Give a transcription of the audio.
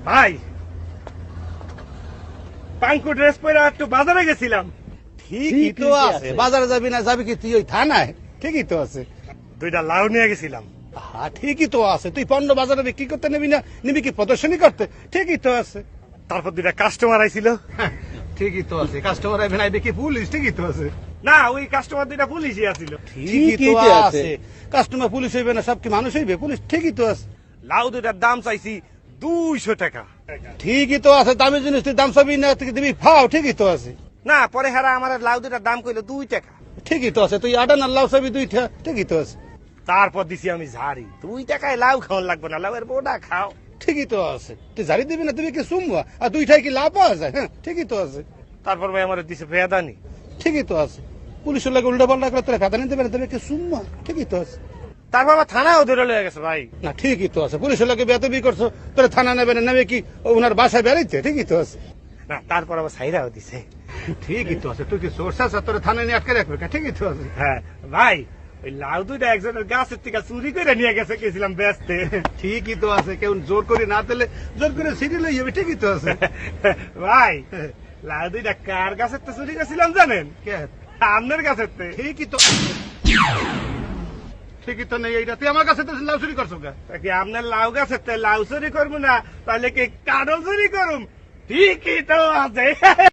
ভাই পাঙ্কু ড্রেস পরে একটু বাজারে গেছিলাম। ঠিকই তো আছে, বাজারে যাবি না যাবি কি তুই ওই থানায়? ঠিকই তো আছে। দুইটা লাউ নিয়ে গেছিলাম। হ্যাঁ ঠিকই তো আছে, তুই পণ্য বাজারে বিক্রি করতে নিবি না, নিবি কি প্রদর্শনী করতে? ঠিকই তো আছে। তারপর দুইটা কাস্টমার আইছিল। ঠিকই তো আছে, কাস্টমার আইবে না, আইবে কি পুলিশ? ঠিকই তো আছে। না, ওই কাস্টমার দুইটা পুলিশই আছিল। ঠিকই তো আছে, কাস্টমার পুলিশ হইবে না, সব কি মানুষ হইবে পুলিশ? ঠিকই তো আছে। লাউ দুইটার দাম চাইছি 200 টাকা। ঠিকই তো আছে, দামি জিনিস তুই দাম চাবি না, তুই দিবি ফাও। ঠিকই তো আছে। না, পরে হারা আমার লাউ দুইটার দাম কইলো 2 টাকা। ঠিকই তো আছে, তুই আটা না লাউ চাবি 2টা। ঠিকই তো আছে। তারপর দিছি আমি ঝাড়ি। 2 টাকায় লাউ খাওয়ান লাগবে না, লাউয়ের বোটা খাও। ঠিকই তো আছে, তুই জারি দিবি না, দিবি কি সুমবা? আর 2টায় কি লাভ পাওয়া যায়? হ্যাঁ ঠিকই তো আছে। তারপর ভাই আমার দিছে ফেদানি। ঠিকই তো আছে, পুলিশের লাগে উল্টা পাল্টা করে তোরা ফেদানি দেবে না, দেবে কি সুমবা? ঠিকই তো আছে। তারপর আবার থানাও ধরে লয়ে গেছে ভাই। না ঠিকই তো আছে, পুলিশের লাগে বেতবি করছো, তোরা থানা নেবে না, নেবে কি ওনার বাসায় বেড়াইতে? ঠিকই তো আছে। না, তারপর আবার সাইরাও দিছে। ঠিকই তো আছে, তুই কি সোর্স আছে তোরা থানায় নিয়ে আটকে রাখবে? ঠিকই তো আছে। হ্যাঁ ভাই, ওই লাউ দুইটা একজনের গাছের থেকে চুরি করে নিয়ে গেছে, গেছিলাম বেচতে। ঠিকই তো আছে, কেউ জোর করে না দিলে জোর করে সিটি লই যাবে। ঠিকই তো আছে। ভাই, লাউ দুইটা কার গাছের তো চুরি করেছিলাম জানেন? কে? আপনার গাছের তে। ঠিকই তো, ঠিকই তো নেই এইটা, তুই আমার কাছে তো লাউ চুরি করছো কে? তা কি আপনার লাউ গাছের তে লাউ চুরি করবো না, তাহলে কি কাঠও চুরি করুম? ঠিকই তো আছে।